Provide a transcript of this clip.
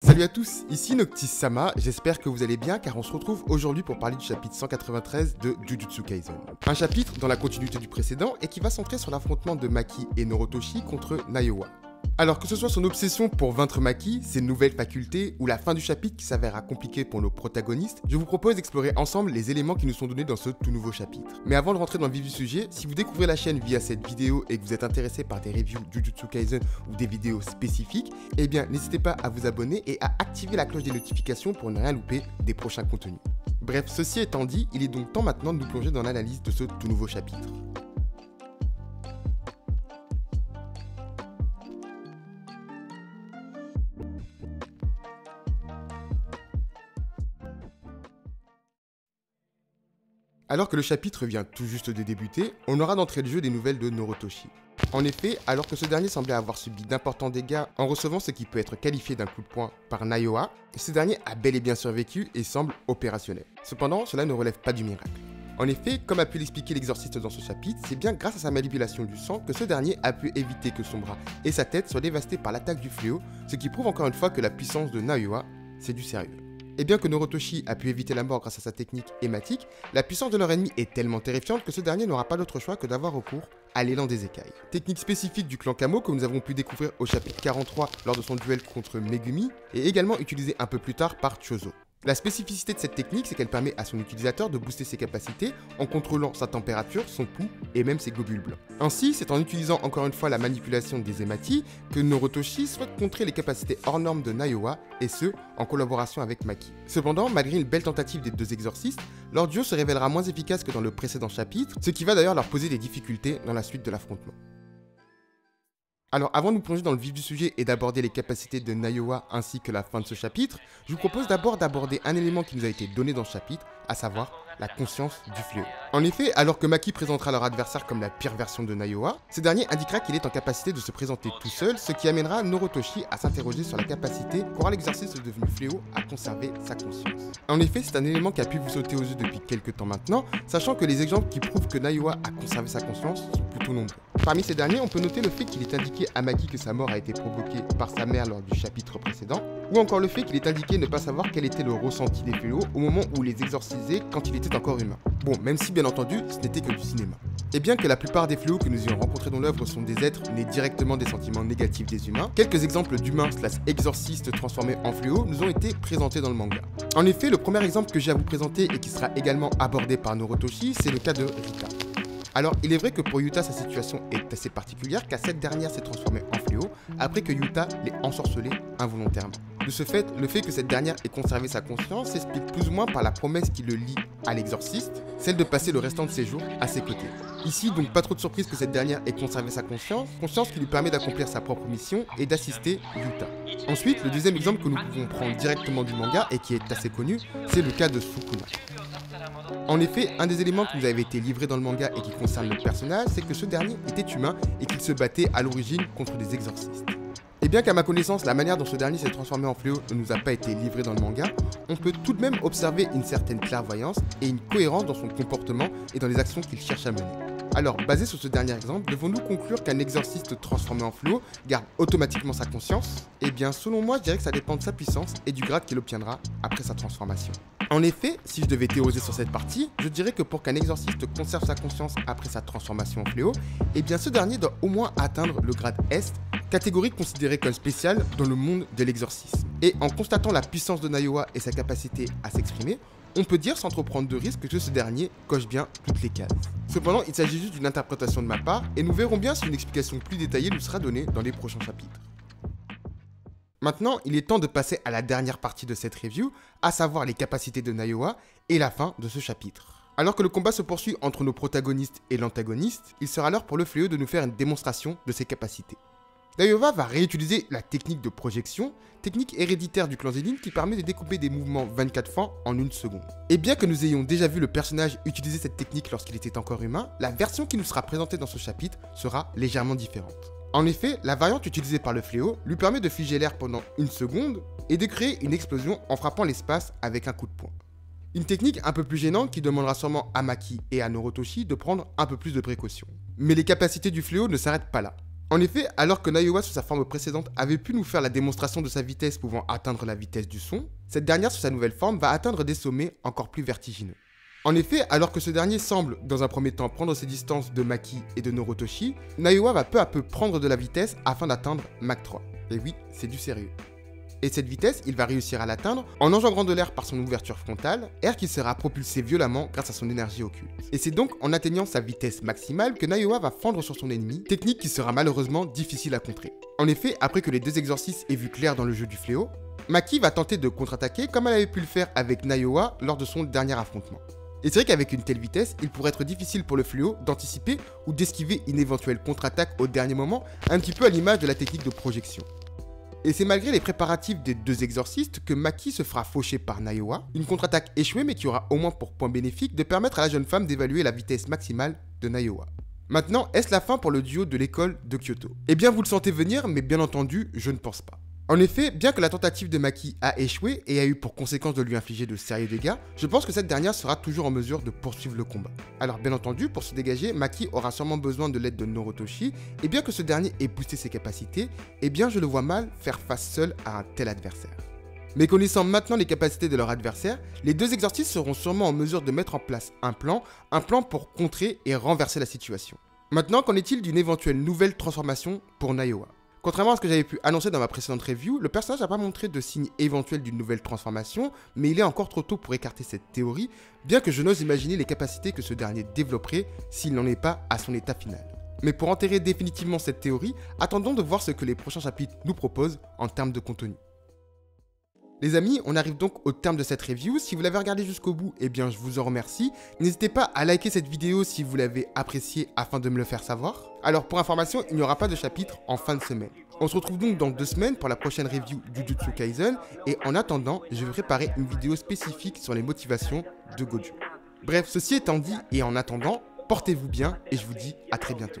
Salut à tous, ici Noctis-sama, j'espère que vous allez bien car on se retrouve aujourd'hui pour parler du chapitre 193 de Jujutsu Kaisen. Un chapitre dans la continuité du précédent et qui va centrer sur l'affrontement de Maki et Norotoshi contre Naiōwa. Alors que ce soit son obsession pour vaincre Maki, ses nouvelles facultés ou la fin du chapitre qui s'avérera compliquée pour nos protagonistes, je vous propose d'explorer ensemble les éléments qui nous sont donnés dans ce tout nouveau chapitre. Mais avant de rentrer dans le vif du sujet, si vous découvrez la chaîne via cette vidéo et que vous êtes intéressé par des reviews Jujutsu Kaisen ou des vidéos spécifiques, eh bien n'hésitez pas à vous abonner et à activer la cloche des notifications pour ne rien louper des prochains contenus. Bref, ceci étant dit, il est donc temps maintenant de nous plonger dans l'analyse de ce tout nouveau chapitre. Alors que le chapitre vient tout juste de débuter, on aura d'entrée de jeu des nouvelles de Norotoshi. En effet, alors que ce dernier semblait avoir subi d'importants dégâts en recevant ce qui peut être qualifié d'un coup de poing par Naiōwa, ce dernier a bel et bien survécu et semble opérationnel. Cependant, cela ne relève pas du miracle. En effet, comme a pu l'expliquer l'exorciste dans ce chapitre, c'est bien grâce à sa manipulation du sang que ce dernier a pu éviter que son bras et sa tête soient dévastés par l'attaque du fléau, ce qui prouve encore une fois que la puissance de Naiōwa, c'est du sérieux. Et bien que Norotoshi a pu éviter la mort grâce à sa technique hématique, la puissance de leur ennemi est tellement terrifiante que ce dernier n'aura pas d'autre choix que d'avoir recours à l'élan des écailles. Technique spécifique du clan Kamo que nous avons pu découvrir au chapitre 43 lors de son duel contre Megumi, et également utilisée un peu plus tard par Chozo. La spécificité de cette technique, c'est qu'elle permet à son utilisateur de booster ses capacités en contrôlant sa température, son pouls et même ses globules blancs. Ainsi, c'est en utilisant encore une fois la manipulation des hématies que Norotoshi souhaite contrer les capacités hors normes de Naiōwa, et ce, en collaboration avec Maki. Cependant, malgré une belle tentative des deux exorcistes, leur duo se révélera moins efficace que dans le précédent chapitre, ce qui va d'ailleurs leur poser des difficultés dans la suite de l'affrontement. Alors avant de nous plonger dans le vif du sujet et d'aborder les capacités de Naiōwa ainsi que la fin de ce chapitre, je vous propose d'abord d'aborder un élément qui nous a été donné dans ce chapitre, à savoir la conscience du fléau. En effet, alors que Maki présentera leur adversaire comme la pire version de Naiōwa, ce dernier indiquera qu'il est en capacité de se présenter tout seul, ce qui amènera Norotoshi à s'interroger sur la capacité qu'aura l'exorciste devenu fléau à conserver sa conscience. En effet, c'est un élément qui a pu vous sauter aux yeux depuis quelques temps maintenant, sachant que les exemples qui prouvent que Naiōwa a conservé sa conscience sont plutôt nombreux. Parmi ces derniers, on peut noter le fait qu'il est indiqué à Maki que sa mort a été provoquée par sa mère lors du chapitre précédent, ou encore le fait qu'il est indiqué ne pas savoir quel était le ressenti des fléaux au moment où les exorcisait quand il était encore humain. Bon, même si bien entendu, ce n'était que du cinéma. Et bien que la plupart des fléaux que nous ayons rencontrés dans l'œuvre sont des êtres nés directement des sentiments négatifs des humains, quelques exemples d'humains / exorcistes transformés en fléaux nous ont été présentés dans le manga. En effet, le premier exemple que j'ai à vous présenter et qui sera également abordé par Norotoshi, c'est le cas de Rika. Alors, il est vrai que pour Yuta, sa situation est assez particulière car cette dernière s'est transformée en fléau après que Yuta l'ait ensorcelée involontairement. De ce fait, le fait que cette dernière ait conservé sa conscience s'explique plus ou moins par la promesse qui le lie à l'exorciste, celle de passer le restant de ses jours à ses côtés. Ici, donc pas trop de surprise que cette dernière ait conservé sa conscience qui lui permet d'accomplir sa propre mission et d'assister Yuta. Ensuite, le deuxième exemple que nous pouvons prendre directement du manga et qui est assez connu, c'est le cas de Sukuna. En effet, un des éléments qui nous avait été livré dans le manga et qui concerne le personnage, c'est que ce dernier était humain et qu'il se battait à l'origine contre des exorcistes. Et bien qu'à ma connaissance, la manière dont ce dernier s'est transformé en fléau ne nous a pas été livrée dans le manga, on peut tout de même observer une certaine clairvoyance et une cohérence dans son comportement et dans les actions qu'il cherche à mener. Alors, basé sur ce dernier exemple, devons-nous conclure qu'un exorciste transformé en fléau garde automatiquement sa conscience? Eh bien, selon moi, je dirais que ça dépend de sa puissance et du grade qu'il obtiendra après sa transformation. En effet, si je devais théoriser sur cette partie, je dirais que pour qu'un exorciste conserve sa conscience après sa transformation en fléau, eh bien ce dernier doit au moins atteindre le grade Est, catégorie considérée comme spéciale dans le monde de l'exorcisme. Et en constatant la puissance de Naiōwa et sa capacité à s'exprimer, on peut dire sans trop prendre de risque que ce dernier coche bien toutes les cases. Cependant, il s'agit juste d'une interprétation de ma part, et nous verrons bien si une explication plus détaillée nous sera donnée dans les prochains chapitres. Maintenant, il est temps de passer à la dernière partie de cette review, à savoir les capacités de Naiōwa et la fin de ce chapitre. Alors que le combat se poursuit entre nos protagonistes et l'antagoniste, il sera l'heure pour le fléau de nous faire une démonstration de ses capacités. Naiōwa va réutiliser la technique de projection, technique héréditaire du clan Zenin qui permet de découper des mouvements 24 fois en une seconde. Et bien que nous ayons déjà vu le personnage utiliser cette technique lorsqu'il était encore humain, la version qui nous sera présentée dans ce chapitre sera légèrement différente. En effet, la variante utilisée par le fléau lui permet de figer l'air pendant une seconde et de créer une explosion en frappant l'espace avec un coup de poing. Une technique un peu plus gênante qui demandera sûrement à Maki et à Norotoshi de prendre un peu plus de précautions. Mais les capacités du fléau ne s'arrêtent pas là. En effet, alors que Naiwa sous sa forme précédente avait pu nous faire la démonstration de sa vitesse pouvant atteindre la vitesse du son, cette dernière sous sa nouvelle forme va atteindre des sommets encore plus vertigineux. En effet, alors que ce dernier semble, dans un premier temps, prendre ses distances de Maki et de Norotoshi, Naiwa va peu à peu prendre de la vitesse afin d'atteindre Mach 3. Et oui, c'est du sérieux. Et cette vitesse, il va réussir à l'atteindre en engendrant de l'air par son ouverture frontale, air qui sera propulsé violemment grâce à son énergie occulte. Et c'est donc en atteignant sa vitesse maximale que Naiwa va fendre sur son ennemi, technique qui sera malheureusement difficile à contrer. En effet, après que les deux exorcistes aient vu clair dans le jeu du fléau, Maki va tenter de contre-attaquer comme elle avait pu le faire avec Naiwa lors de son dernier affrontement. Et c'est vrai qu'avec une telle vitesse, il pourrait être difficile pour le fléau d'anticiper ou d'esquiver une éventuelle contre-attaque au dernier moment, un petit peu à l'image de la technique de projection. Et c'est malgré les préparatifs des deux exorcistes que Maki se fera faucher par Naiwa, une contre-attaque échouée mais qui aura au moins pour point bénéfique de permettre à la jeune femme d'évaluer la vitesse maximale de Naiwa. Maintenant, est-ce la fin pour le duo de l'école de Kyoto? Eh bien vous le sentez venir, mais bien entendu, je ne pense pas. En effet, bien que la tentative de Maki a échoué et a eu pour conséquence de lui infliger de sérieux dégâts, je pense que cette dernière sera toujours en mesure de poursuivre le combat. Alors bien entendu, pour se dégager, Maki aura sûrement besoin de l'aide de Norotoshi, et bien que ce dernier ait boosté ses capacités, eh bien je le vois mal faire face seul à un tel adversaire. Mais connaissant maintenant les capacités de leur adversaire, les deux exorcistes seront sûrement en mesure de mettre en place un plan pour contrer et renverser la situation. Maintenant, qu'en est-il d'une éventuelle nouvelle transformation pour Naiwa? Contrairement à ce que j'avais pu annoncer dans ma précédente review, le personnage n'a pas montré de signe éventuel d'une nouvelle transformation, mais il est encore trop tôt pour écarter cette théorie, bien que je n'ose imaginer les capacités que ce dernier développerait s'il n'en est pas à son état final. Mais pour enterrer définitivement cette théorie, attendons de voir ce que les prochains chapitres nous proposent en termes de contenu. Les amis, on arrive donc au terme de cette review. Si vous l'avez regardé jusqu'au bout, eh bien je vous en remercie. N'hésitez pas à liker cette vidéo si vous l'avez appréciée afin de me le faire savoir. Alors pour information, il n'y aura pas de chapitre en fin de semaine. On se retrouve donc dans 2 semaines pour la prochaine review du Jujutsu Kaisen. Et en attendant, je vais préparer une vidéo spécifique sur les motivations de Gojo. Bref, ceci étant dit et en attendant, portez-vous bien et je vous dis à très bientôt.